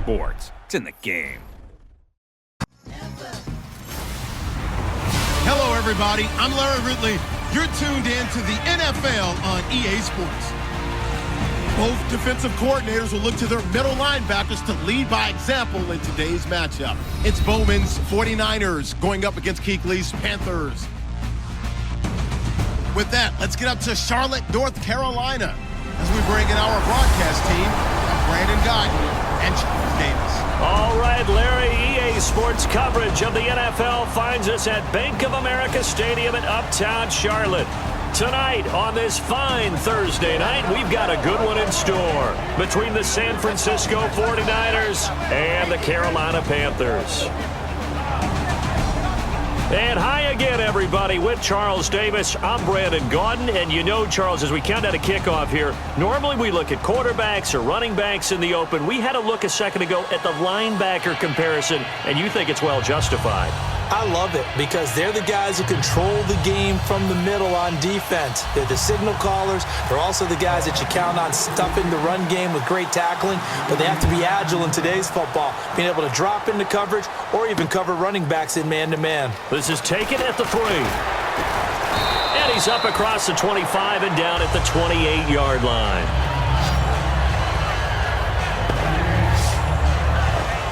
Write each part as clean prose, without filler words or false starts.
Sports. It's in the game. Hello, everybody. I'm Larry Ridley. You're tuned in to the NFL on EA Sports. Both defensive coordinators will look to their middle linebackers to lead by example in today's matchup. It's Bowman's 49ers going up against Kuechly's Panthers. With that, let's get up to Charlotte, North Carolina, as we bring in our broadcast team, Brandon Guyton and Charles Davis. All right, Larry, EA Sports coverage of the NFL finds us at Bank of America Stadium in Uptown Charlotte. Tonight, on this fine Thursday night, we've got a good one in store between the San Francisco 49ers and the Carolina Panthers. And hi again, everybody, with Charles Davis. I'm Brandon Guyton, and you know, Charles, as we count down a kickoff here, normally we look at quarterbacks or running backs in the open. We had a look a second ago at the linebacker comparison, and you think it's well justified. I love it because they're the guys who control the game from the middle on defense. They're the signal callers. They're also the guys that you count on stuffing the run game with great tackling, but they have to be agile in today's football, being able to drop into coverage or even cover running backs in man-to-man. This is taken at the 3. And he's up across the 25 and down at the 28-yard line.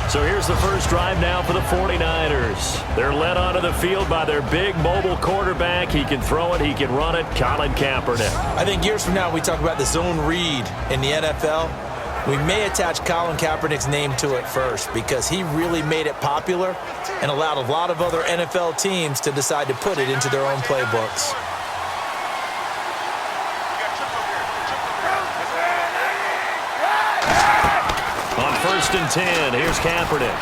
So here's the first drive now for the 49ers. They're led onto the field by their big mobile quarterback. He can throw it, he can run it, Colin Kaepernick. I think years from now we talk about the zone read in the NFL. We may attach Colin Kaepernick's name to it first because he really made it popular and allowed a lot of other NFL teams to decide to put it into their own playbooks. On 1st and 10, here's Kaepernick.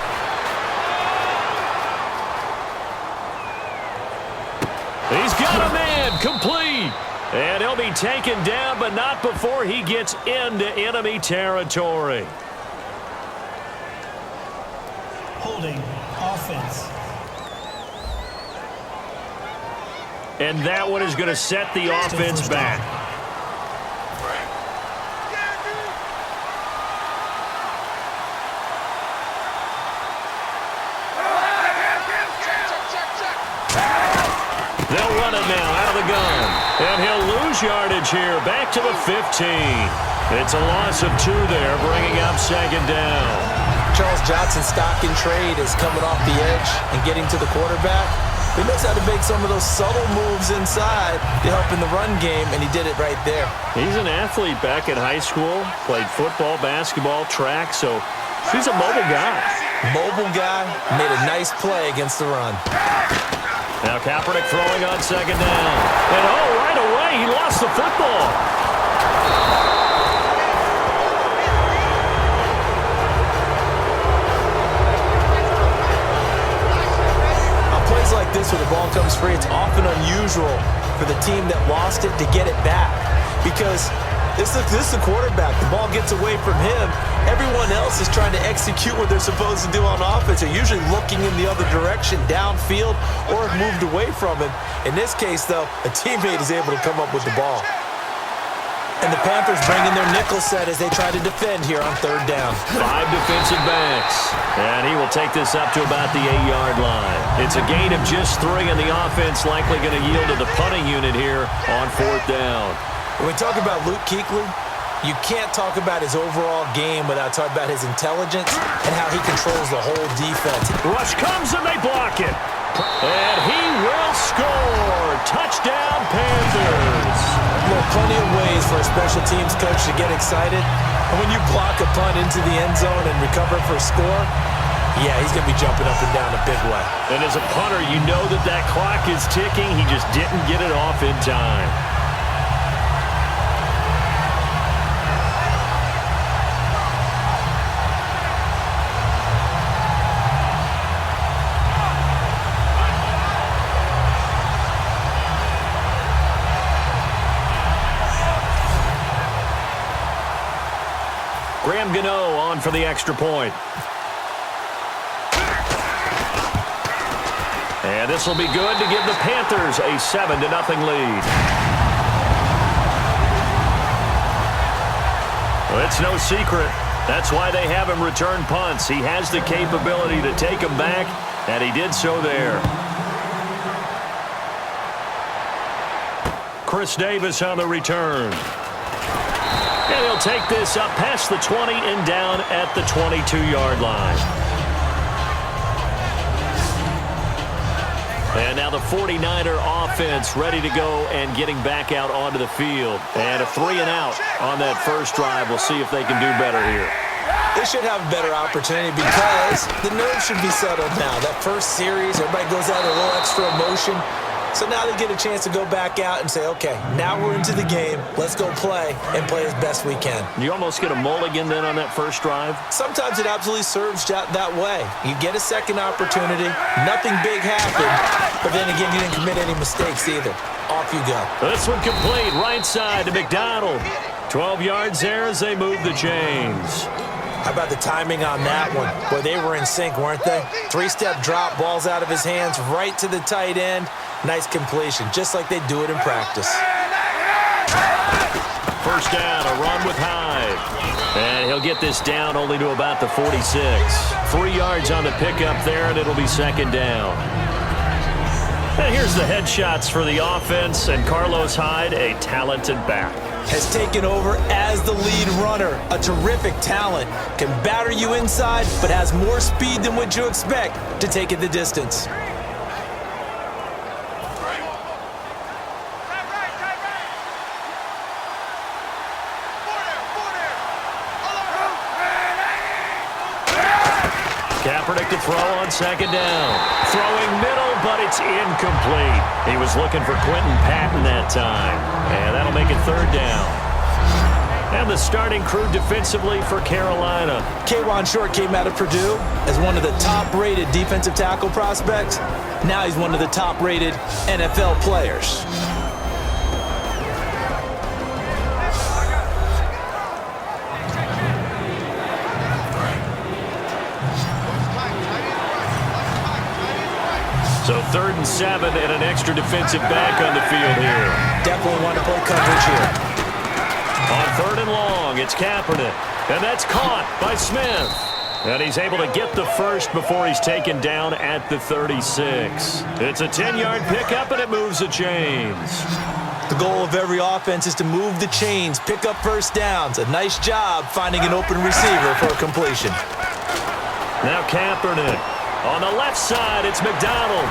He's got a man, complete. And he'll be taken down, but not before he gets into enemy territory. Holding offense. And that one is going to set the offense back. They'll run it now out of the gun. And he'll lose yardage here, back to the 15. It's a loss of 2 there, bringing up 2nd down. Charles Johnson's stock in trade is coming off the edge and getting to the quarterback. He knows how to make some of those subtle moves inside to help in the run game, and he did it right there. He's an athlete back in high school, played football, basketball, track, so he's a mobile guy. Mobile guy, made a nice play against the run. Now Kaepernick throwing on 2nd down. And right away, he lost the football. On plays like this where the ball comes free, it's often unusual for the team that lost it to get it back. Because this is the quarterback. The ball gets away from him. Everyone else is trying to execute what they're supposed to do on offense. They're usually looking in the other direction, downfield, or have moved away from him. In this case, though, a teammate is able to come up with the ball. And the Panthers bring in their nickel set as they try to defend here on 3rd down. 5 defensive backs. And he will take this up to about the 8-yard line. It's a gain of just 3, and the offense likely going to yield to the punting unit here on 4th down. When we talk about Luke Kuechly, you can't talk about his overall game without talking about his intelligence and how he controls the whole defense. Rush comes and they block it. And he will score. Touchdown, Panthers. There are plenty of ways for a special teams coach to get excited. And when you block a punt into the end zone and recover for a score, yeah, he's going to be jumping up and down a big way. And as a punter, you know that clock is ticking. He just didn't get it off in time. Graham Gano on for the extra point. And this will be good to give the Panthers a 7-0 lead. Well, it's no secret That's why they have him return punts. He has the capability to take them back, and he did so there. Chris Davis on the return. And he'll take this up past the 20 and down at the 22-yard line. And now the 49er offense ready to go and getting back out onto the field. And a 3-and-out on that first drive. We'll see if they can do better here. They should have a better opportunity because the nerves should be settled now. That first series, everybody goes out with a little extra emotion. So now they get a chance to go back out and say, okay, now we're into the game. Let's go play and play as best we can. You almost get a mulligan then on that first drive? Sometimes it absolutely serves that way. You get a second opportunity. Nothing big happened. But then again, you didn't commit any mistakes either. Off you go. This one complete. Right side to McDonald. 12 yards there as they move the chains. How about the timing on that one? Boy, they were in sync, weren't they? Three-step drop, balls out of his hands, right to the tight end. Nice completion, just like they do it in practice. First down, a run with Hyde. And he'll get this down only to about the 46. 3 yards on the pickup there, and it'll be second down. And here's the headshots for the offense, and Carlos Hyde, a talented back. Has taken over as the lead runner. A terrific talent. Can batter you inside, but has more speed than what you expect to take it the distance. Kaepernick to throw on second down. Throwing middle, but it's incomplete. He was looking for Quentin Patton that time. And that'll make it third down. And the starting crew defensively for Carolina. K'Wan Short came out of Purdue as one of the top-rated defensive tackle prospects. Now he's one of the top-rated NFL players. So 3rd and 7 and an extra defensive back on the field here. Definitely want to play coverage here. On 3rd and long, it's Kaepernick. And that's caught by Smith. And he's able to get the first before he's taken down at the 36. It's a 10-yard pickup, and it moves the chains. The goal of every offense is to move the chains, pick up first downs. A nice job finding an open receiver for a completion. Now Kaepernick. On the left side, it's McDonald.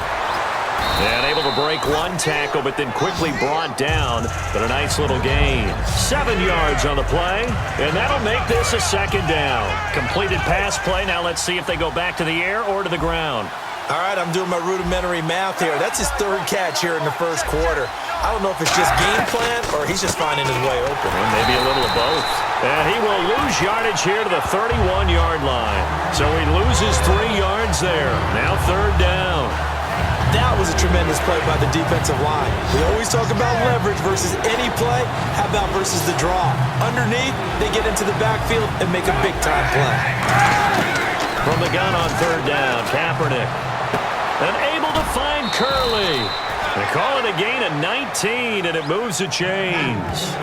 And able to break one tackle, but then quickly brought down. But a nice little gain. 7 yards on the play, and that'll make this a second down. Completed pass play. Now let's see if they go back to the air or to the ground. All right, I'm doing my rudimentary math here. That's his 3rd catch here in the first quarter. I don't know if it's just game plan or he's just finding his way open. Well, maybe a little of both. And he will lose yardage here to the 31-yard line. So he loses 3 yards there. Now 3rd down. That was a tremendous play by the defensive line. We always talk about leverage versus any play. How about versus the draw? Underneath, they get into the backfield and make a big-time play. From the gun on 3rd down, Kaepernick. And able to find Curley. They call it a gain of 19, and it moves the chains.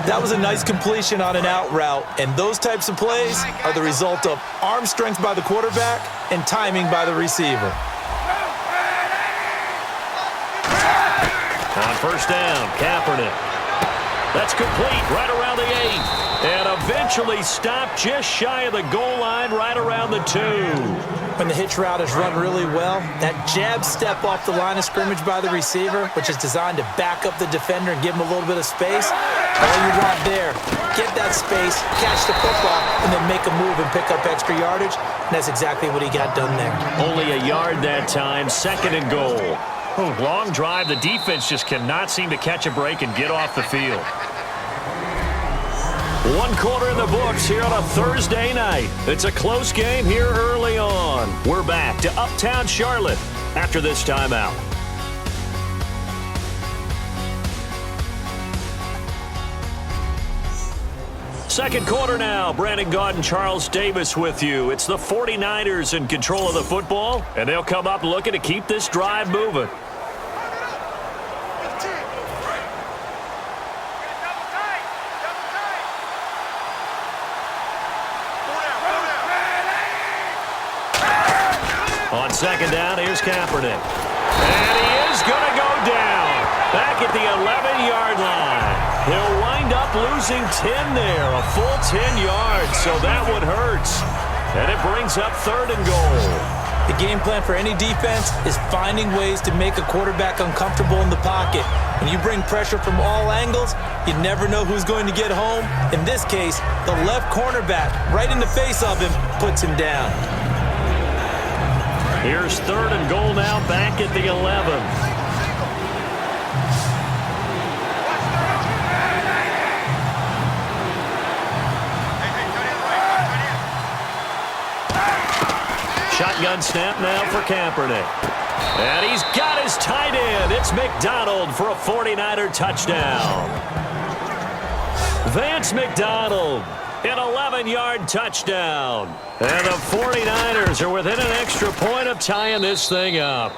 That was a nice completion on an out route, and those types of plays are the result of arm strength by the quarterback and timing by the receiver. On 1st down, Kaepernick. That's complete right around the 8. And eventually stopped just shy of the goal line right around the 2. When the hitch route is run really well, that jab step off the line of scrimmage by the receiver, which is designed to back up the defender and give him a little bit of space, all you want there, get that space, catch the football, and then make a move and pick up extra yardage. And that's exactly what he got done there. Only a yard that time, 2nd and goal. Long drive. The defense just cannot seem to catch a break and get off the field. 1 quarter in the books here on a Thursday night. It's a close game here early on. We're back to Uptown Charlotte after this timeout. Second quarter now. Brandon Gaudin and Charles Davis with you. It's the 49ers in control of the football, and they'll come up looking to keep this drive moving. second down, here's Kaepernick. And he is going to go down. Back at the 11-yard line. He'll wind up losing 10 there, a full 10 yards, so that one hurts. And it brings up 3rd and goal. The game plan for any defense is finding ways to make a quarterback uncomfortable in the pocket. When you bring pressure from all angles, you never know who's going to get home. In this case, the left cornerback, right in the face of him, puts him down. Here's 3rd and goal now, back at the 11. Shotgun snap now for Kaepernick. And he's got his tight end. It's McDonald for a 49er touchdown. Vance McDonald, an 11-yard touchdown. And the 49ers are within an extra point of tying this thing up.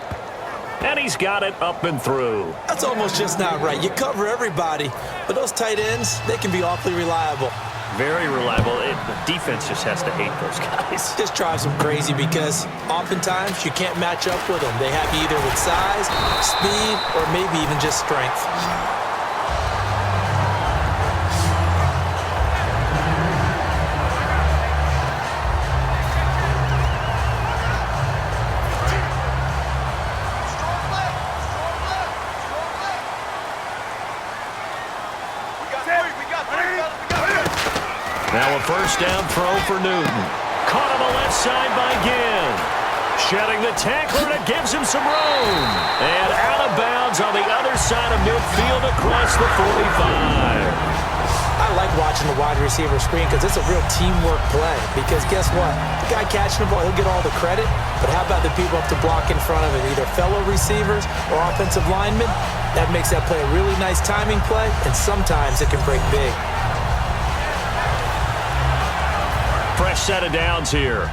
And he's got it up and through. That's almost just not right. You cover everybody, but those tight ends, they can be awfully reliable. Very reliable. The defense just has to hate those guys. Just drives them crazy because oftentimes you can't match up with them. They have you either with size, speed, or maybe even just strength. Now a first down throw for Newton. Caught on the left side by Ginn. Shedding the tackler, and it gives him some room. And out of bounds on the other side of midfield across the 45. I like watching the wide receiver screen because it's a real teamwork play. Because guess what? The guy catching the ball, he'll get all the credit. But how about the people up to block in front of him, either fellow receivers or offensive linemen? That makes that play a really nice timing play, and sometimes it can break big. Fresh set of downs here.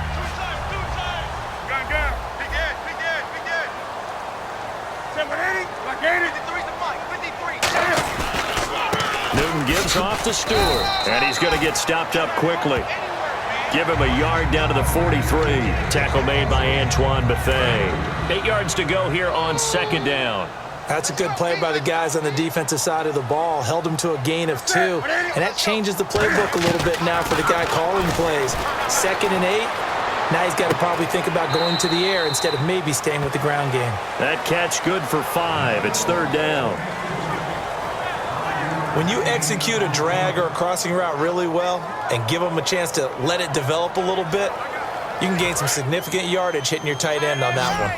Newton gives off to Stewart, and he's going to get stopped up quickly. Give him a yard down to the 43. Tackle made by Antoine Bethea. 8 yards to go here on second down. That's a good play by the guys on the defensive side of the ball. Held him to a gain of 2. And that changes the playbook a little bit now for the guy calling plays. 2nd and 8. Now he's got to probably think about going to the air instead of maybe staying with the ground game. That catch good for 5. It's 3rd down. When you execute a drag or a crossing route really well and give them a chance to let it develop a little bit, you can gain some significant yardage hitting your tight end on that one.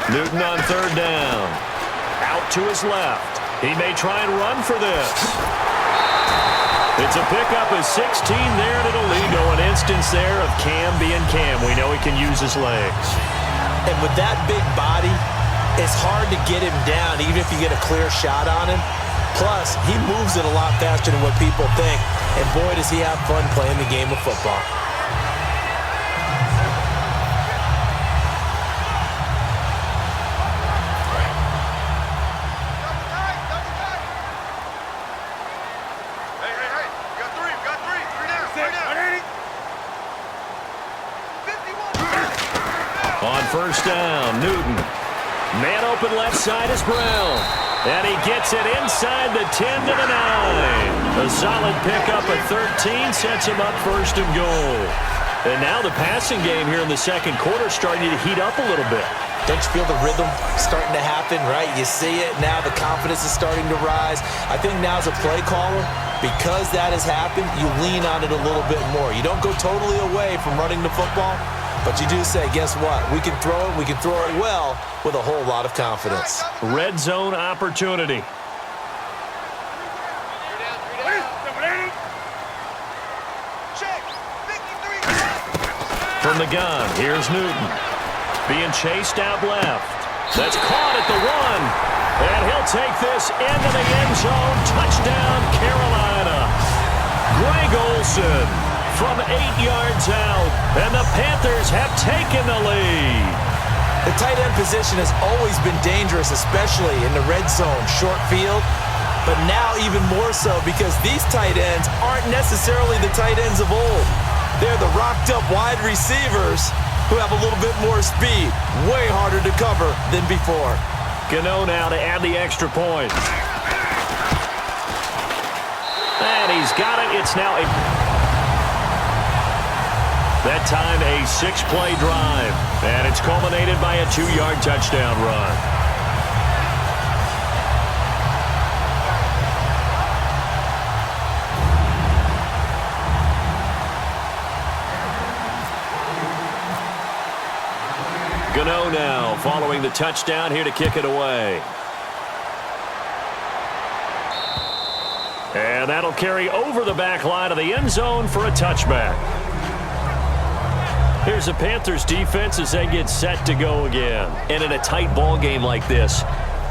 Newton on 3rd down. Out to his left. He may try and run for this. It's a pickup of 16 there, and it'll lead to an instance there of Cam being Cam. We know he can use his legs. And with that big body, it's hard to get him down, even if you get a clear shot on him. Plus, he moves it a lot faster than what people think. And boy, does he have fun playing the game of football. On first down, Newton. Man open left side is Brown. And he gets it inside the 10 to the 9. A solid pickup at 13 sets him up 1st and goal. And now the passing game here in the second quarter is starting to heat up a little bit. Don't you feel the rhythm starting to happen, right? You see it. Now the confidence is starting to rise. I think now as a play caller, because that has happened, you lean on it a little bit more. You don't go totally away from running the football, but you do say, guess what? We can throw it well with a whole lot of confidence. Red zone opportunity. From the gun, here's Newton. Being chased out left. That's caught at the 1. And he'll take this into the end zone. Touchdown, Carolina. Greg Olsen from 8 yards out. And the Panthers have taken the lead. The tight end position has always been dangerous, especially in the red zone, short field. but now even more so because these tight ends aren't necessarily the tight ends of old. They're the rocked-up wide receivers who have a little bit more speed. Way harder to cover than before. Gano now to add the extra point. And he's got it. It's now that time a 6-play drive. And it's culminated by a 2-yard touchdown run. Gano now following the touchdown here to kick it away. And that'll carry over the back line of the end zone for a touchback. Here's the Panthers defense as they get set to go again. And in a tight ball game like this,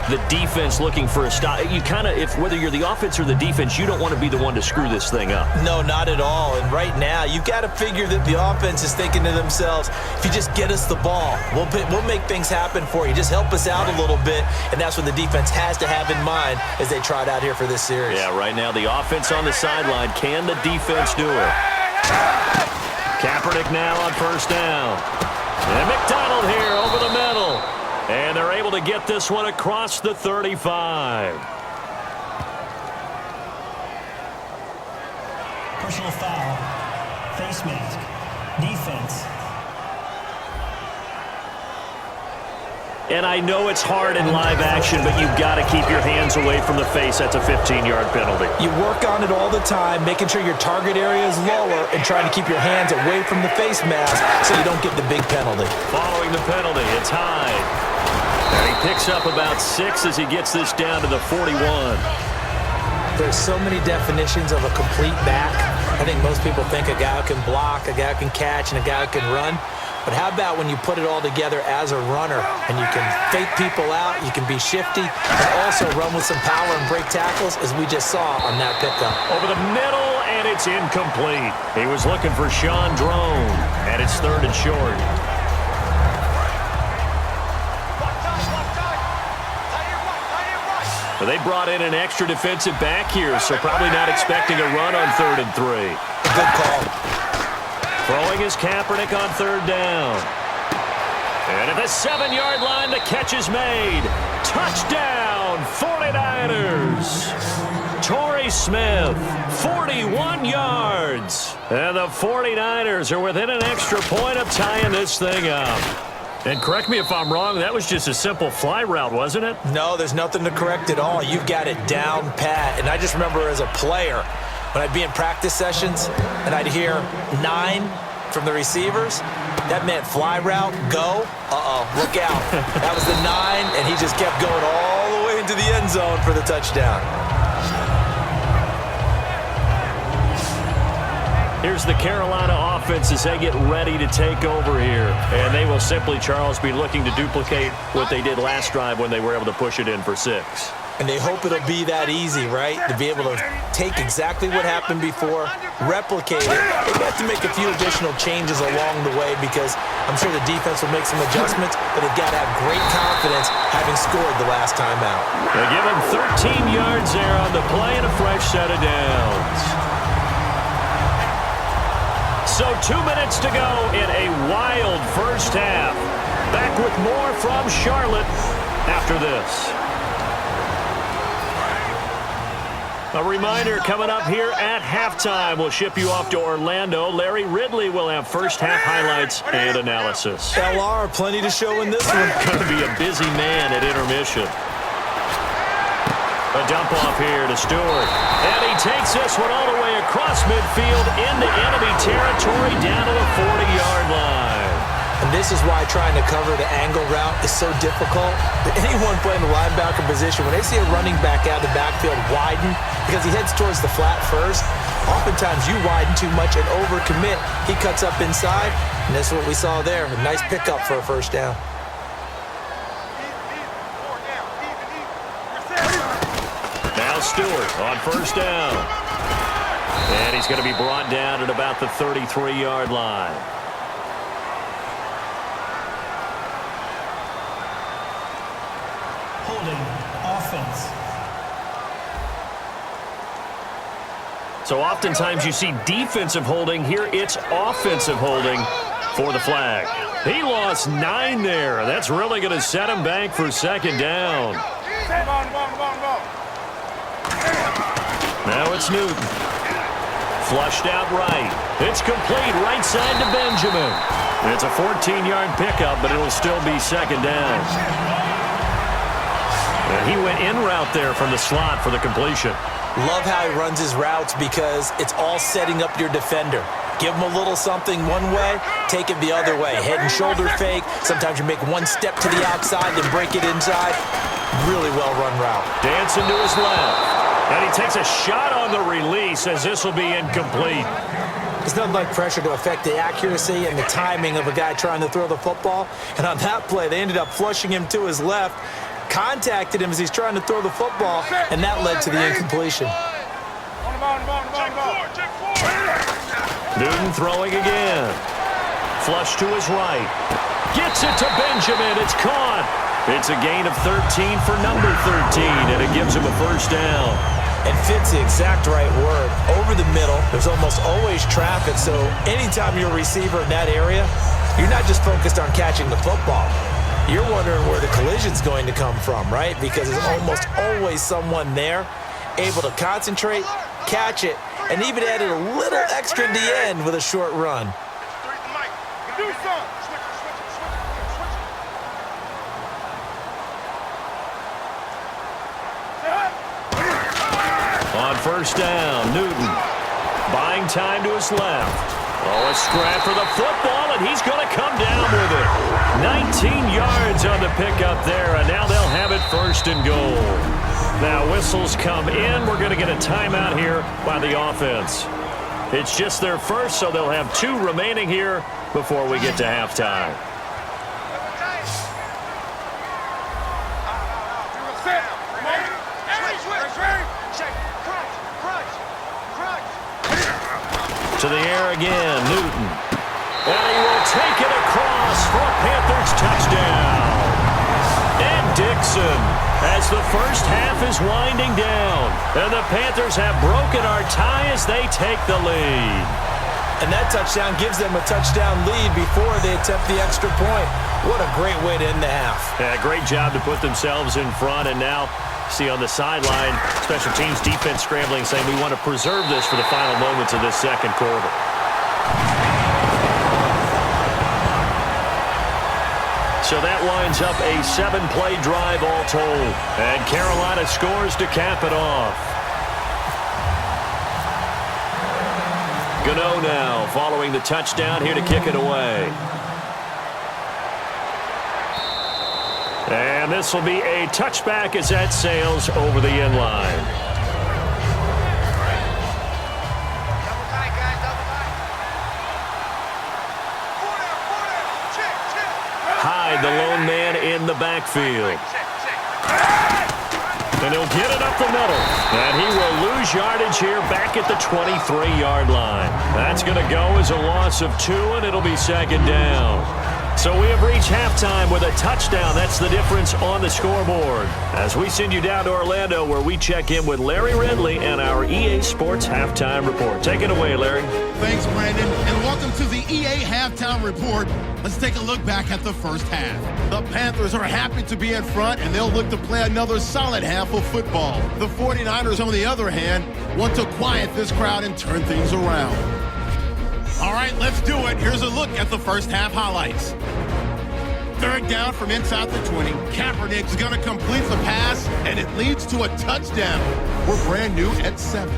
the defense looking for a stop. You kind of, whether you're the offense or the defense, you don't want to be the one to screw this thing up. No, not at all. And right now, you've got to figure that the offense is thinking to themselves, if you just get us the ball, we'll make things happen for you. Just help us out a little bit. And that's what the defense has to have in mind as they trot out here for this series. Yeah, right now, the offense on the sideline. Can the defense do it? Kaepernick now on first down. And McDonald here over the middle. And they're able to get this one across the 35. Personal foul. Face mask. Defense. And I know it's hard in live action, but you've got to keep your hands away from the face. That's a 15-yard penalty. You work on it all the time, making sure your target area is lower and trying to keep your hands away from the face mask so you don't get the big penalty. Following the penalty, it's Hyde. And he picks up about 6 as he gets this down to the 41. There's so many definitions of a complete back. I think most people think a guy who can block, a guy who can catch, and a guy who can run. But how about when you put it all together as a runner and you can fake people out, you can be shifty, and also run with some power and break tackles, as we just saw on that pickup. Over the middle, and it's incomplete. He was looking for Sean Drone, and it's 3rd and short. Well, they brought in an extra defensive back here, so probably not expecting a run on 3rd and 3. Good call. Throwing is Kaepernick on 3rd down. And at the 7-yard line, the catch is made. Touchdown, 49ers. Torrey Smith, 41 yards. And the 49ers are within an extra point of tying this thing up. And correct me if I'm wrong, that was just a simple fly route, wasn't it? No, there's nothing to correct at all. You've got it down pat. And I just remember as a player, when I'd be in practice sessions and I'd hear 9 from the receivers, that meant fly route, go, look out. That was the 9, and he just kept going all the way into the end zone for the touchdown. Here's the Carolina offense as they get ready to take over here. And they will simply, Charles, be looking to duplicate what they did last drive when they were able to push it in for 6. And they hope it'll be that easy, right? To be able to take exactly what happened before, replicate it. They've got to make a few additional changes along the way because I'm sure the defense will make some adjustments, but they've got to have great confidence having scored the last time out. They give him 13 yards there on the play and a fresh set of downs. So 2 minutes to go in a wild first half. Back with more from Charlotte after this. A reminder coming up here at halftime. We'll ship you off to Orlando. Larry Ridley will have first half highlights and analysis. LR, plenty to show in this one. Going to be a busy man at intermission. A dump off here to Stewart. And he takes this one all the way across midfield into enemy territory down to the 40-yard line. And this is why trying to cover the angle route is so difficult. Anyone playing the linebacker position, when they see a running back out of the backfield widen, because he heads towards the flat first, oftentimes you widen too much and overcommit. He cuts up inside, and that's what we saw there. A nice pickup for a first down. Now Stewart on first down. And he's going to be brought down at about the 33-yard line. Holding offense. So oftentimes you see defensive holding. Here it's offensive holding for the flag. He lost 9 there. That's really going to set him back for second down. Now it's Newton. Flushed out right. It's complete right side to Benjamin. It's a 14-yard pickup, but it'll still be second down. And he went in route there from the slot for the completion. Love how he runs his routes because it's all setting up your defender. Give him a little something one way, take it the other way. Head and shoulder fake. Sometimes you make one step to the outside, then break it inside. Really well-run route. Dancing to his left. And he takes a shot on the release as this will be incomplete. There's nothing like pressure to affect the accuracy and the timing of a guy trying to throw the football. And on that play, they ended up flushing him to his left, contacted him as he's trying to throw the football, and that led to the incompletion. Newton throwing again. Flush to his right. Gets it to Benjamin. It's caught. It's a gain of 13 for number 13, and it gives him a first down. And fits the exact right word. Over the middle, there's almost always traffic, so anytime you're a receiver in that area, you're not just focused on catching the football. You're wondering where the collision's going to come from, right? Because there's almost always someone there able to concentrate, catch it, and even added a little extra at the end with a short run. On first down, Newton buying time to his left. Oh, a scrap for the football, and he's going to come down with it. 19 yards on the pickup there, and now they'll have it first and goal. Now whistles come in. We're going to get a timeout here by the offense. It's just their first, so they'll have 2 remaining here before we get to halftime. To the air again, Newton. And he will take it across for a Panthers touchdown. And Dixon, as the first half is winding down. And the Panthers have broken our tie as they take the lead. And that touchdown gives them a touchdown lead before they attempt the extra point. What a great way to end the half. Yeah, great job to put themselves in front, and now see on the sideline, special teams defense scrambling, saying we want to preserve this for the final moments of this second quarter. So that winds up a 7-play drive all told. And Carolina scores to cap it off. Gano now following the touchdown here to kick it away. And this will be a touchback as that sails over the end line. Hyde, the lone man in the backfield. And he'll get it up the middle. And he will lose yardage here back at the 23-yard line. That's going to go as a loss of 2, and it'll be second down. So we have reached halftime with a touchdown. That's the difference on the scoreboard. As we send you down to Orlando, where we check in with Larry Ridley and our EA Sports Halftime Report. Take it away, Larry. Thanks, Brandon, and welcome to the EA Halftime Report. Let's take a look back at the first half. The Panthers are happy to be in front, and they'll look to play another solid half of football. The 49ers, on the other hand, want to quiet this crowd and turn things around. All right, let's do it. Here's a look at the first half highlights. Third down from inside the 20. Kaepernick's going to complete the pass, and it leads to a touchdown. We're brand new at 7.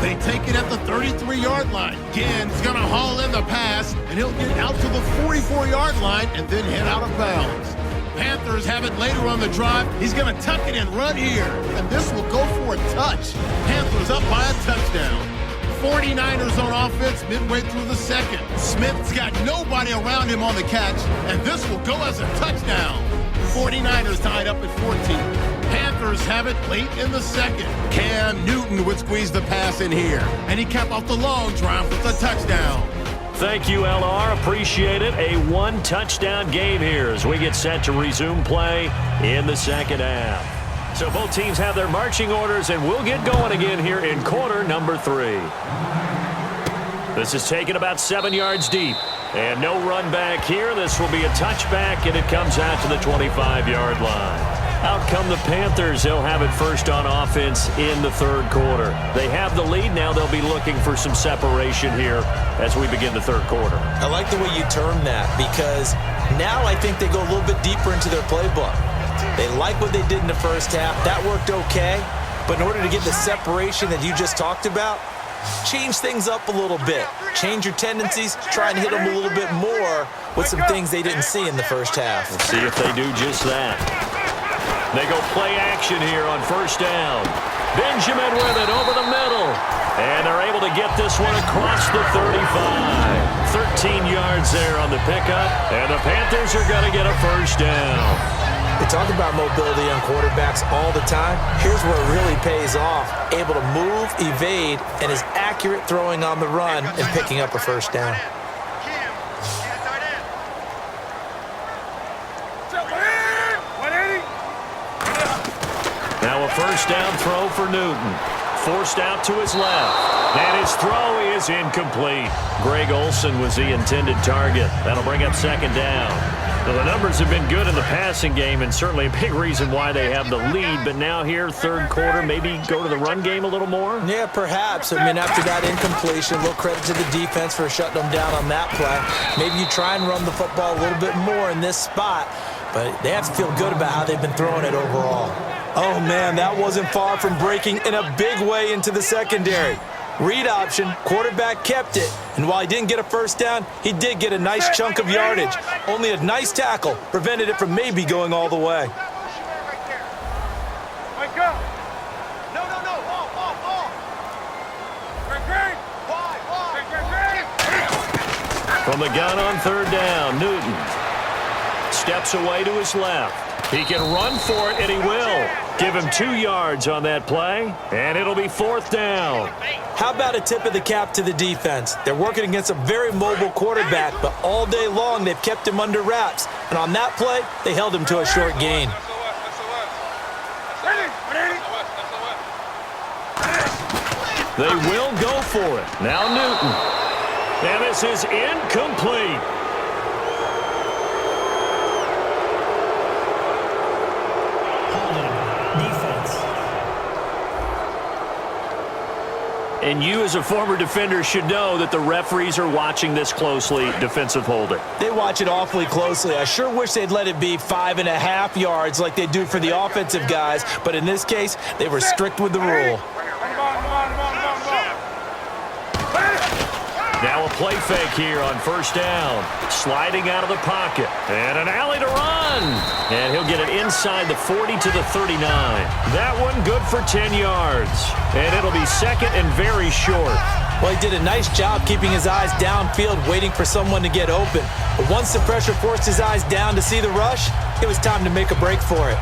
They take it at the 33-yard line. Ginn's going to haul in the pass, and he'll get out to the 44-yard line and then head out of bounds. Panthers have it later on the drive. He's going to tuck it and run here, and this will go for a touch. Panthers up by a touchdown. 49ers on offense midway through the second. Smith's got nobody around him on the catch, and this will go as a touchdown. 49ers tied up at 14. Panthers have it late in the second. Cam Newton would squeeze the pass in here, and he capped off the long drive with a touchdown. Thank you, LR. Appreciate it. A 1-touchdown game here as we get set to resume play in the second half. So both teams have their marching orders, and we'll get going again here in quarter number 3. This is taken about 7 yards deep. And no run back here. This will be a touchback, and it comes out to the 25-yard line. Out come the Panthers. They'll have it first on offense in the third quarter. They have the lead now. They'll be looking for some separation here as we begin the third quarter. I like the way you term that, because now I think they go a little bit deeper into their playbook. They like what they did in the first half. That worked okay. But in order to get the separation that you just talked about, change things up a little bit. Change your tendencies. Try and hit them a little bit more with some things they didn't see in the first half. Let's see if they do just that. They go play action here on first down. Benjamin with it over the middle. And they're able to get this one across the 35. 13 yards there on the pickup. And the Panthers are going to get a first down. We talk about mobility on quarterbacks all the time. Here's where it really pays off. Able to move, evade, and is accurate throwing on the run and picking up a first down. Now a first down throw for Newton. Forced out to his left. And his throw is incomplete. Greg Olsen was the intended target. That'll bring up second down. Now, the numbers have been good in the passing game, and certainly a big reason why they have the lead. But now here, third quarter, maybe go to the run game a little more? Yeah, perhaps. I mean, after that incompletion, a little credit to the defense for shutting them down on that play. Maybe you try and run the football a little bit more in this spot, but they have to feel good about how they've been throwing it overall. Oh, man, that wasn't far from breaking in a big way into the secondary. Read option, quarterback kept it, and while he didn't get a first down, he did get a nice chunk of yardage. Only a nice tackle prevented it from maybe going all the way. From the gun on third down, Newton steps away to his left. He can run for it, and he will. Give him 2 yards on that play, and it'll be fourth down. How about a tip of the cap to the defense? They're working against a very mobile quarterback, but all day long they've kept him under wraps. And on that play, they held him to a short gain. They will go for it. Now Newton. And this is incomplete. And you as a former defender should know that the referees are watching this closely, defensive holding. They watch it awfully closely. I sure wish they'd let it be 5.5 yards like they do for the offensive guys, but in this case, they were strict with the rule. Now a play fake here on first down. Sliding out of the pocket. And an alley to run. And he'll get it inside the 40 to the 39. That one good for 10 yards. And it'll be second and very short. Well, he did a nice job keeping his eyes downfield, waiting for someone to get open. But once the pressure forced his eyes down to see the rush, it was time to make a break for it.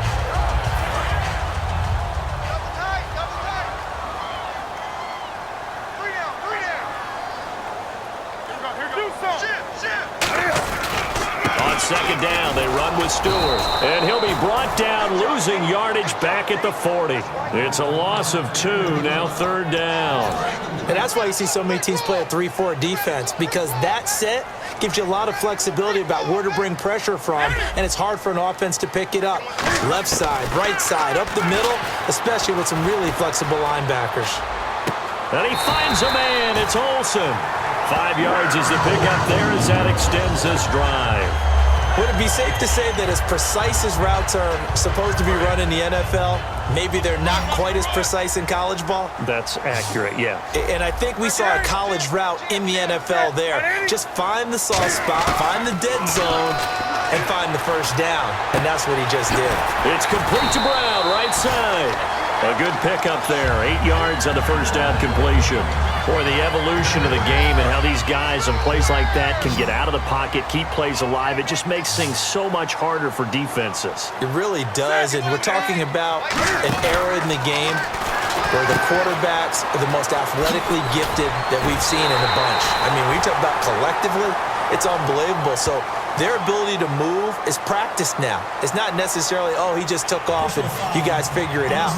Second down, they run with Stewart. And he'll be brought down, losing yardage back at the 40. It's a loss of 2, now third down. And that's why you see so many teams play a 3-4 defense, because that set gives you a lot of flexibility about where to bring pressure from, and it's hard for an offense to pick it up. Left side, right side, up the middle, especially with some really flexible linebackers. And he finds a man. It's Olsen. 5 yards is the pickup there as that extends this drive. Would it be safe to say that as precise as routes are supposed to be run in the NFL, maybe they're not quite as precise in college ball? That's accurate, yeah. And I think we saw a college route in the NFL there. Just find the soft spot, find the dead zone, and find the first down. And that's what he just did. It's complete to Brown, right side. A good pickup there. 8 yards on the first down completion. Boy, the evolution of the game and how these guys in plays like that can get out of the pocket, keep plays alive, it just makes things so much harder for defenses. It really does, and we're talking about an era in the game where the quarterbacks are the most athletically gifted that we've seen in a bunch. I mean, we talk about collectively, it's unbelievable. So Their ability to move is practiced now. It's not necessarily, oh, he just took off and you guys figure it out.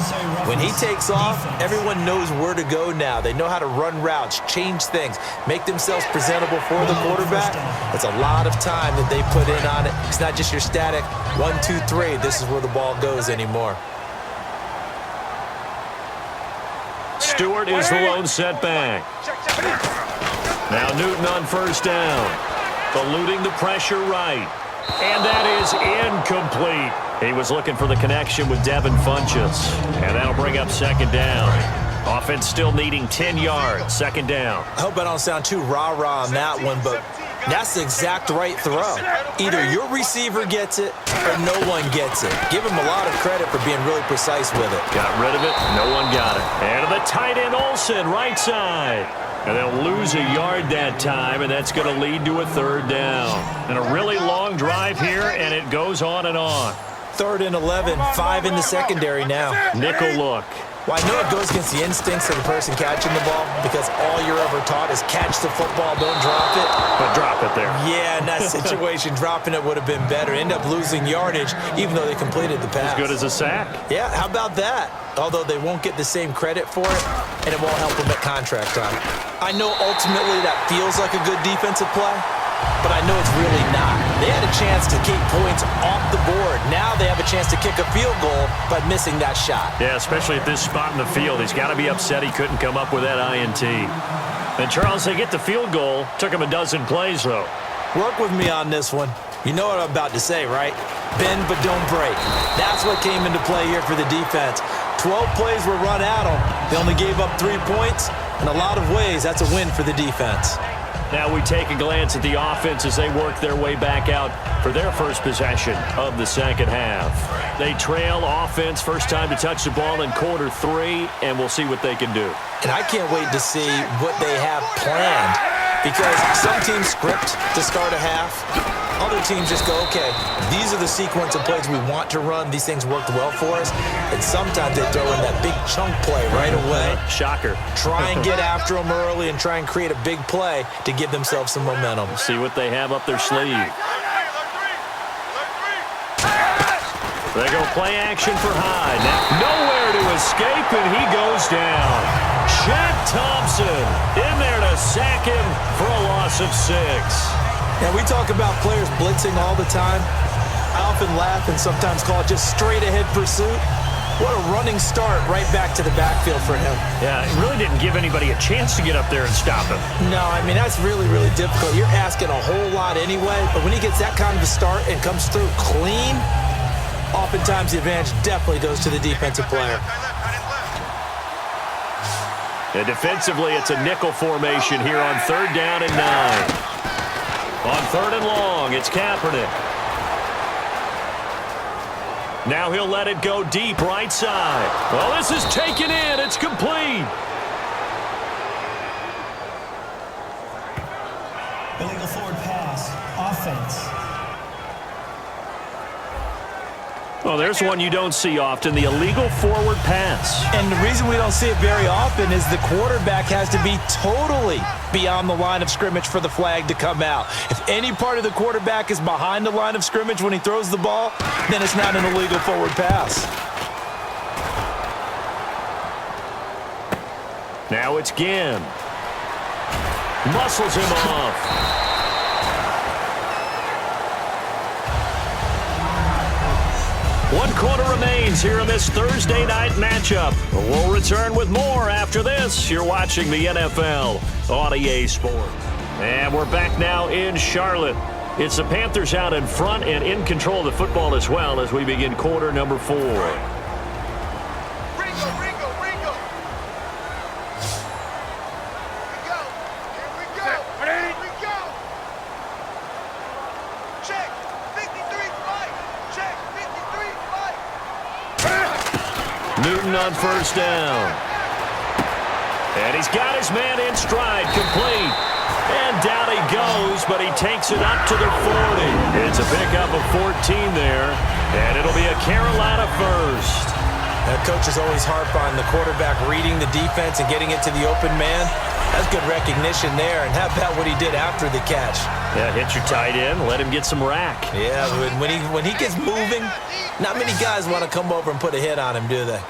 When he takes off, everyone knows where to go now. They know how to run routes, change things, make themselves presentable for the quarterback. It's a lot of time that they put in on it. It's not just your static 1, 2, 3. This is where the ball goes anymore. Stewart is the lone setback. Now Newton on first down. Eluding the pressure right. And that is incomplete. He was looking for the connection with Devin Funchess. And that'll bring up second down. Offense still needing 10 yards. Second down. I hope I don't sound too rah-rah on that one, but that's the exact right throw. Either your receiver gets it or no one gets it. Give him a lot of credit for being really precise with it. Got rid of it. No one got it. And the tight end Olsen, right side. And they'll lose a yard that time, and that's going to lead to a third down. And a really long drive here, and it goes on and on. 3rd and 11, 5 in the secondary now. Nickel look. Well, I know it goes against the instincts of the person catching the ball because all you're ever taught is catch the football, don't drop it. But drop it there. Yeah, in that situation, dropping it would have been better. End up losing yardage even though they completed the pass. As good as a sack. Yeah, how about that? Although they won't get the same credit for it, and it won't help them at contract time. I know ultimately that feels like a good defensive play, but I know it's really not. They had a chance to keep points off the board. Now they have a chance to kick a field goal by missing that shot. Yeah, especially at this spot in the field. He's got to be upset he couldn't come up with that INT. And Charles, they get the field goal. Took him a dozen plays, though. Work with me on this one. You know what I'm about to say, right? Bend but don't break. That's what came into play here for the defense. 12 plays were run at them. They only gave up 3 points. In a lot of ways, that's a win for the defense. Now we take a glance at the offense as they work their way back out for their first possession of the second half. They trail offense, first time to touch the ball in quarter 3, and we'll see what they can do. And I can't wait to see what they have planned because some teams script to start a half. Other teams just go, okay, these are the sequence of plays we want to run. These things worked well for us. And sometimes they throw in that big chunk play right away. Shocker. Try and get after them early and try and create a big play to give themselves some momentum. See what they have up their sleeve. They go play action for Hyde. Now, nowhere to escape, and he goes down. Shaq Thompson in there to sack him for a loss of 6. And we talk about players blitzing all the time. I often laugh and sometimes call it just straight-ahead pursuit. What a running start right back to the backfield for him. Yeah, it really didn't give anybody a chance to get up there and stop him. No, I mean, that's really, really difficult. You're asking a whole lot anyway, but when he gets that kind of a start and comes through clean, oftentimes the advantage definitely goes to the defensive player. And defensively, it's a nickel formation here on 3rd down and 9. On 3rd and long, it's Kaepernick. Now he'll let it go deep right side. Well, this is taken in. It's complete. Illegal forward pass. Offense. Well, there's one you don't see often, the illegal forward pass. And the reason we don't see it very often is the quarterback has to be totally beyond the line of scrimmage for the flag to come out. If any part of the quarterback is behind the line of scrimmage when he throws the ball, then it's not an illegal forward pass. Now it's Ginn. Muscles him off. One quarter remains here in this Thursday night matchup. We'll return with more after this. You're watching the NFL on EA Sports. And we're back now in Charlotte. It's the Panthers out in front and in control of the football as well as we begin quarter number 4. Newton on first down. And he's got his man in stride, complete. And down he goes, but he takes it up to the 40. It's a pickup of 14 there, and it'll be a Carolina first. Coaches always harp on the quarterback reading the defense and getting it to the open man. That's good recognition there, and how about what he did after the catch? Yeah, hit your tight end, let him get some rack. Yeah, when he gets moving, not many guys want to come over and put a hit on him, do they?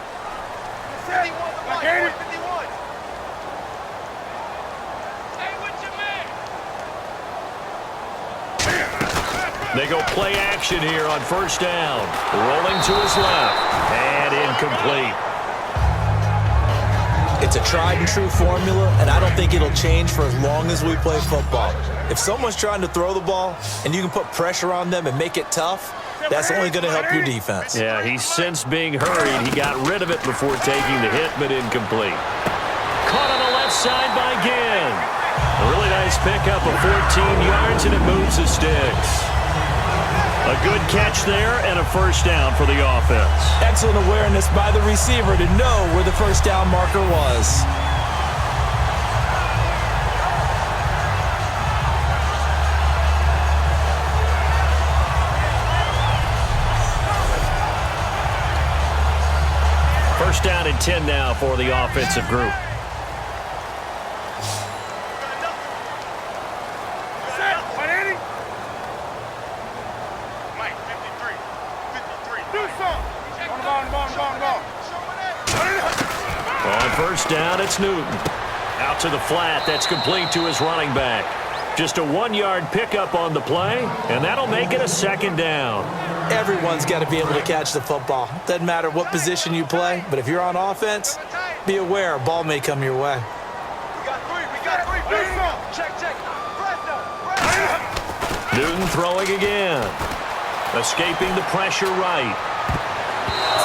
They go play action here on first down. Rolling to his left. And incomplete. It's a tried and true formula, and I don't think it'll change for as long as we play football. If someone's trying to throw the ball and you can put pressure on them and make it tough, that's only going to help your defense. Yeah, he sensed being hurried. He got rid of it before taking the hit, but incomplete. Caught on the left side by Ginn. A really nice pickup of 14 yards, and it moves the sticks. A good catch there and a first down for the offense. Excellent awareness by the receiver to know where the first down marker was. First down and 10 now for the offensive group. On first down, it's Newton. Out to the flat. That's complete to his running back. Just a 1-yard pickup on the play, and that'll make it a second down. Everyone's got to be able to catch the football. Doesn't matter what position you play, but if you're on offense, be aware a ball may come your way. Newton throwing again. Escaping the pressure right.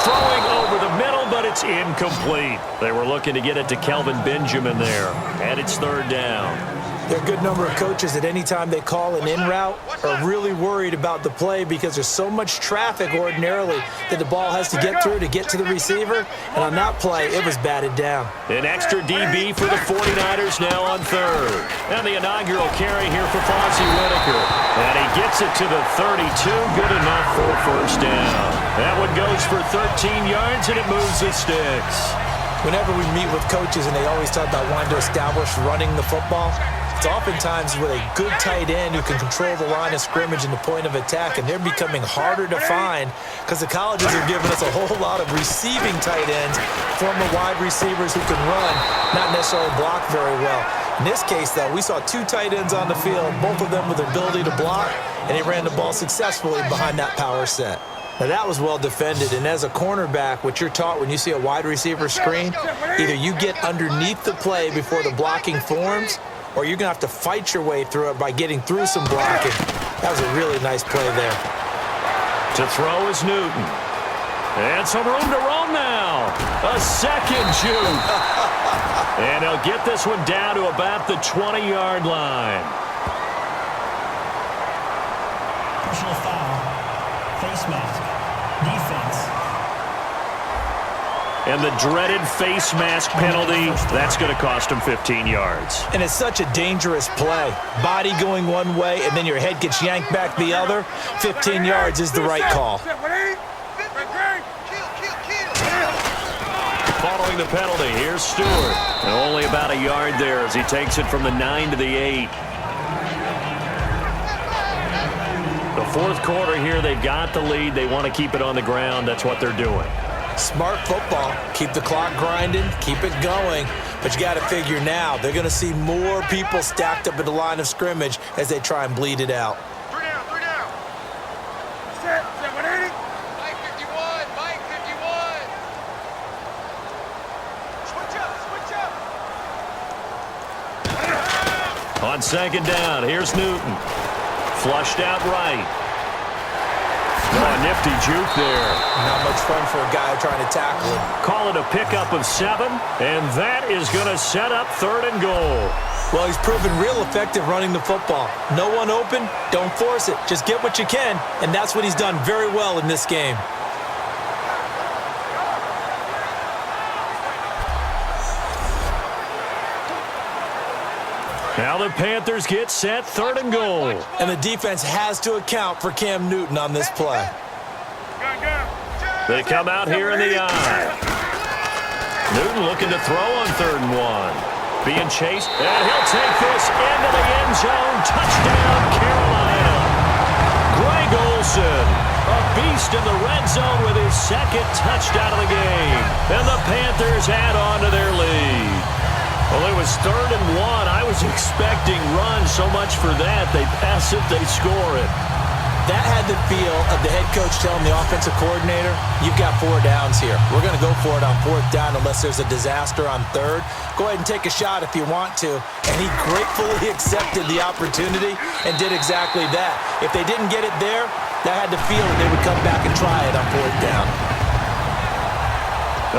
Throwing over the middle, but it's incomplete. They were looking to get it to Kelvin Benjamin there, and it's third down. There are a good number of coaches that any time they call an in route are really worried about the play because there's so much traffic ordinarily that the ball has to get through to get to the receiver. And on that play, it was batted down. An extra DB for the 49ers now on third. And the inaugural carry here for Fonzie Whitaker. And he gets it to the 32. Good enough for first down. That one goes for 13 yards, and it moves the sticks. Whenever we meet with coaches and they always talk about wanting to establish running the football, it's oftentimes with a good tight end who can control the line of scrimmage and the point of attack, and they're becoming harder to find because the colleges are giving us a whole lot of receiving tight ends, former wide receivers who can run, not necessarily block very well. In this case, though, we saw 2 tight ends on the field, both of them with the ability to block, and they ran the ball successfully behind that power set. Now, that was well defended, and as a cornerback, what you're taught when you see a wide receiver screen, either you get underneath the play before the blocking forms, or you're going to have to fight your way through it by getting through some blocking. That was a really nice play there. To throw is Newton. And some room to roam now. A second juke. And he'll get this one down to about the 20-yard line. Personal foul. Face mask. Defense. And the dreaded face mask penalty, that's going to cost him 15 yards. And it's such a dangerous play. Body going one way, and then your head gets yanked back the other. 15 yards is the right call. Following the penalty, here's Stewart. And only about a yard there as he takes it from the 9 to the 8. The fourth quarter here, they've got the lead. They want to keep it on the ground. That's what they're doing. Smart football. Keep the clock grinding. Keep it going. But you got to figure now, they're going to see more people stacked up at the line of scrimmage as they try and bleed it out. 3 down. Set 180. Mike 51. Mike 51. Switch up. On second down, here's Newton. Flushed out right. Oh, nifty juke there. Not much fun for a guy trying to tackle him. Call it a pickup of 7, and that is going to set up 3rd and goal. Well, he's proven real effective running the football. No one open, don't force it. Just get what you can, and that's what he's done very well in this game. Now the Panthers get set, 3rd and goal. And the defense has to account for Cam Newton on this play. They come out here in the eye. Newton looking to throw on 3rd and 1. Being chased, and he'll take this into the end zone. Touchdown, Carolina. Greg Olsen, a beast in the red zone with his 2nd touchdown of the game. And the Panthers add on to their lead. Well, it was 3rd and 1. I was expecting runs, so much for that. They pass it, they score it. That had the feel of the head coach telling the offensive coordinator, you've got 4 downs here. We're going to go for it on 4th down unless there's a disaster on 3rd. Go ahead and take a shot if you want to. And he gratefully accepted the opportunity and did exactly that. If they didn't get it there, that had the feel that they would come back and try it on 4th down.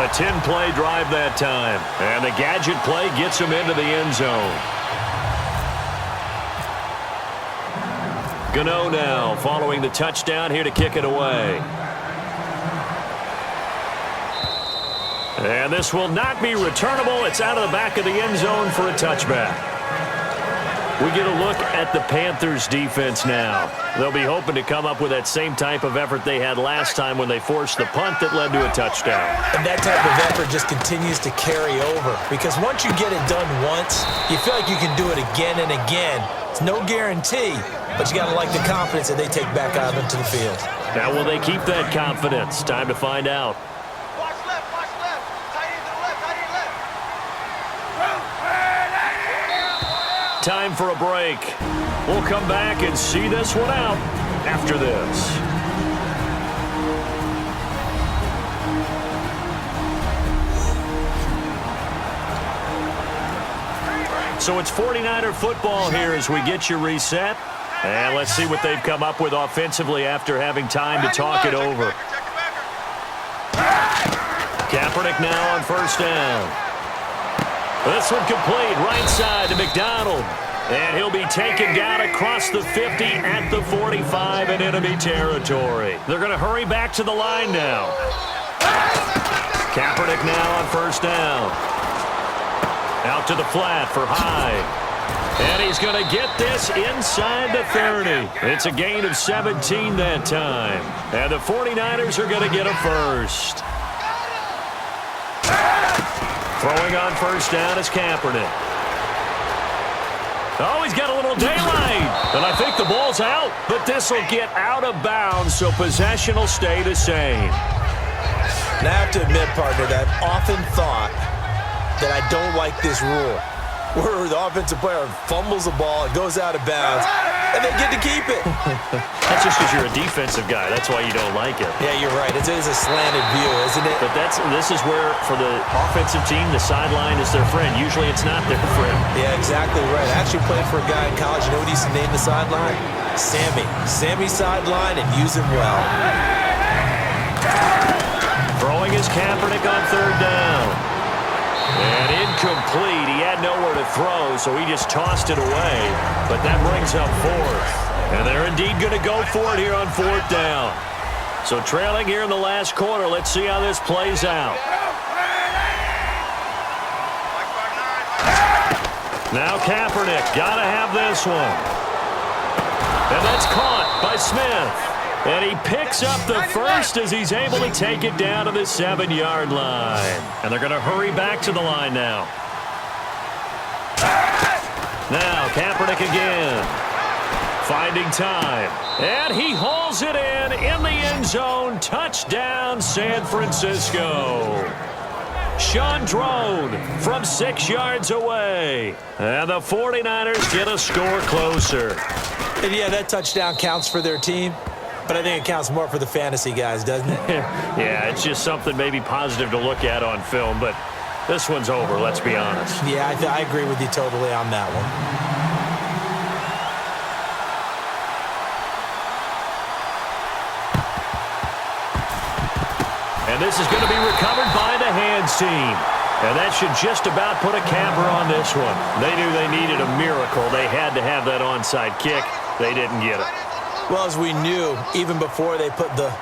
A 10-play drive that time. And the gadget play gets him into the end zone. Gano now following the touchdown here to kick it away. And this will not be returnable. It's out of the back of the end zone for a touchback. We get a look at the Panthers defense now. They'll be hoping to come up with that same type of effort they had last time when they forced the punt that led to a touchdown. And that type of effort just continues to carry over because once you get it done once, you feel like you can do it again and again. It's no guarantee, but you got to like the confidence that they take back out into the field. Now, will they keep that confidence? Time to find out. Watch left, tight end to the left, tight end left. Time for a break. We'll come back and see this one out after this. So it's 49er football here as we get you reset. And let's see what they've come up with offensively after having time to talk it over. Kaepernick now on 1st down. This one complete, right side to McDonald. And he'll be taken down across the 50 at the 45 in enemy territory. They're going to hurry back to the line now. Kaepernick now on 1st down. Out to the flat for Hyde. And he's going to get this inside the 30. It's a gain of 17 that time. And the 49ers are going to get a first. Throwing on 1st down is Kaepernick. Oh, he's got a little daylight. And I think the ball's out. But this will get out of bounds, so possession will stay the same. Now, I have to admit, partner, that I've often thought that I don't like this rule, where the offensive player fumbles the ball, it goes out of bounds, and they get to keep it. That's just because you're a defensive guy. That's why you don't like it. Yeah, you're right. It is a slanted view, isn't it? But this is where, for the offensive team, the sideline is their friend. Usually it's not their friend. Yeah, exactly right. I actually played for a guy in college. You know what he used to name the sideline? Sammy. Sammy sideline, and use him well. Throwing his Kaepernick on 3rd down. And incomplete. He had nowhere to throw, so he just tossed it away. But that brings up 4th. And they're indeed going to go for it here on 4th down. So trailing here in the last quarter. Let's see how this plays out. Now Kaepernick. Got to have this one. And that's caught by Smith. And he picks up the first as he's able to take it down to the 7-yard line. And they're going to hurry back to the line now. Now Kaepernick again. Finding time. And he hauls it in the end zone. Touchdown, San Francisco. Sean Drone from 6 yards away. And the 49ers get a score closer. And yeah, that touchdown counts for their team. But I think it counts more for the fantasy guys, doesn't it? Yeah, it's just something maybe positive to look at on film, but this one's over, let's be honest. Yeah, I agree with you totally on that one. And this is going to be recovered by the hands team. And that should just about put a capper on this one. They knew they needed a miracle. They had to have that onside kick. They didn't get it. Well, as we knew, even before they put the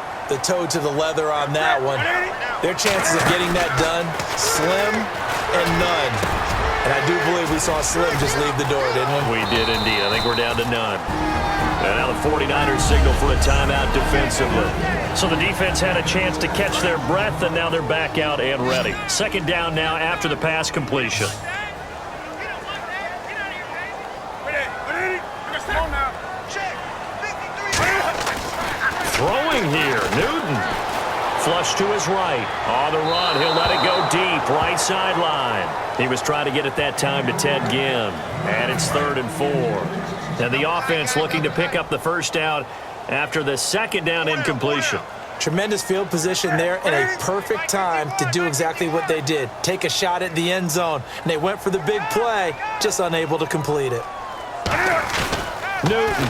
toe to the leather on that one, their chances of getting that done, slim and none. And I do believe we saw Slim just leave the door, didn't we? We did indeed. I think we're down to none. And now the 49ers signal for a timeout defensively. So the defense had a chance to catch their breath, and now they're back out and ready. Second down now after the pass completion. Throwing here, Newton. Flush to his right. On the run, he'll let it go deep, right sideline. He was trying to get it that time to Ted Ginn. And it's 3rd and 4. And the offense looking to pick up the first down after the second down incompletion. Tremendous field position there and a perfect time to do exactly what they did. Take a shot at the end zone. And they went for the big play, just unable to complete it. Newton.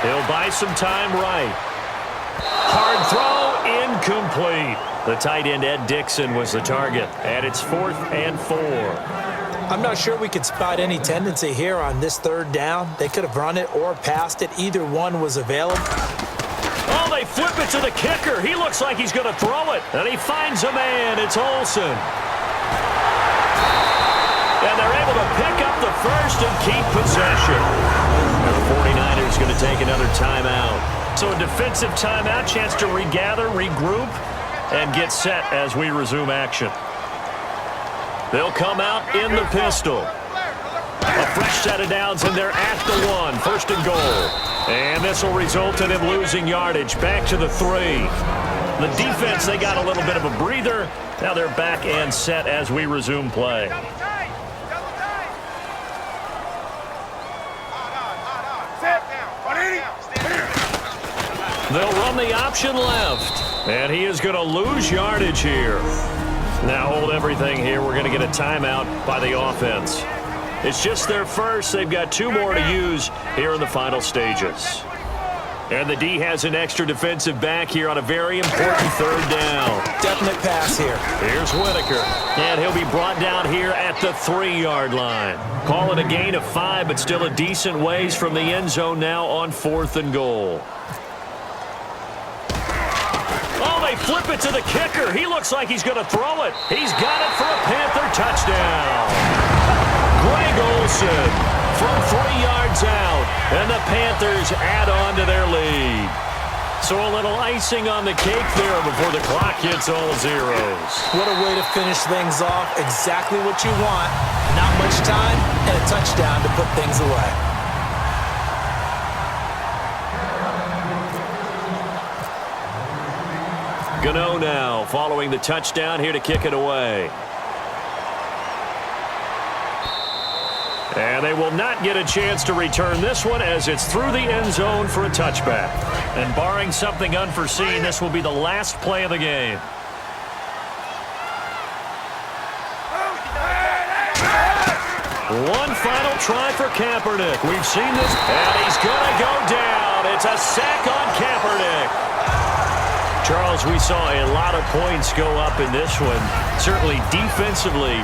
He'll buy some time right. Hard throw, incomplete. The tight end, Ed Dickson, was the target. And it's 4th and 4. I'm not sure we could spot any tendency here on this 3rd down. They could have run it or passed it. Either one was available. Oh, they flip it to the kicker. He looks like he's going to throw it. And he finds a man. It's Olsen. And they're able to pick up the first and keep possession. And the 49ers going to take another timeout. So a defensive timeout, chance to regather, regroup, and get set as we resume action. They'll come out in the pistol. A fresh set of downs, and they're at the 1. 1st and goal. And this will result in him losing yardage. Back to the 3. The defense, they got a little bit of a breather. Now they're back and set as we resume play. They'll run the option left. And he is going to lose yardage here. Now hold everything here. We're going to get a timeout by the offense. It's just their first. They've got 2 more to use here in the final stages. And the D has an extra defensive back here on a very important 3rd down. Definite pass here. Here's Whitaker. And he'll be brought down here at the 3-yard line. Call it a gain of 5, but still a decent ways from the end zone now on 4th and goal. Oh, they flip it to the kicker. He looks like he's going to throw it. He's got it for a Panther touchdown. Greg Olsen from 3 yards out. And the Panthers add on to their lead. So a little icing on the cake there before the clock hits all zeros. What a way to finish things off. Exactly what you want. Not much time and a touchdown to put things away. Gano now following the touchdown here to kick it away. And they will not get a chance to return this one as it's through the end zone for a touchback. And barring something unforeseen, this will be the last play of the game. One final try for Kaepernick. We've seen this, and he's going to go down. It's a sack on Kaepernick. Charles, we saw a lot of points go up in this one. Certainly defensively,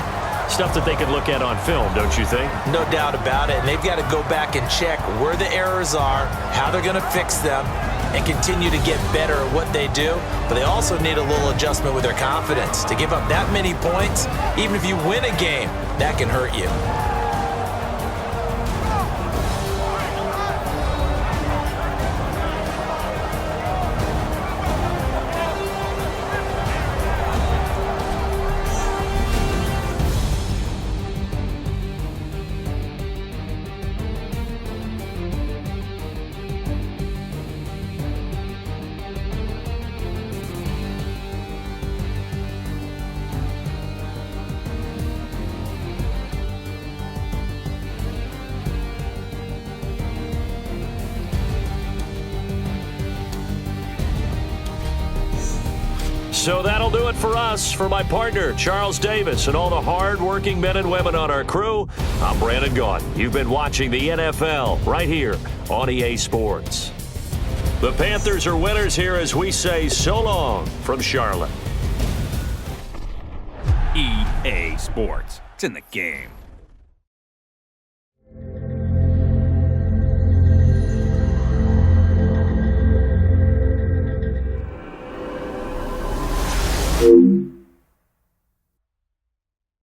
stuff that they could look at on film, don't you think? No doubt about it. And they've got to go back and check where the errors are, how they're going to fix them, and continue to get better at what they do. But they also need a little adjustment with their confidence. To give up that many points, even if you win a game, that can hurt you. So that'll do it for us. For my partner, Charles Davis, and all the hard-working men and women on our crew, I'm Brandon Gaudin. You've been watching the NFL right here on EA Sports. The Panthers are winners here as we say so long from Charlotte. EA Sports. It's in the game. Thank you.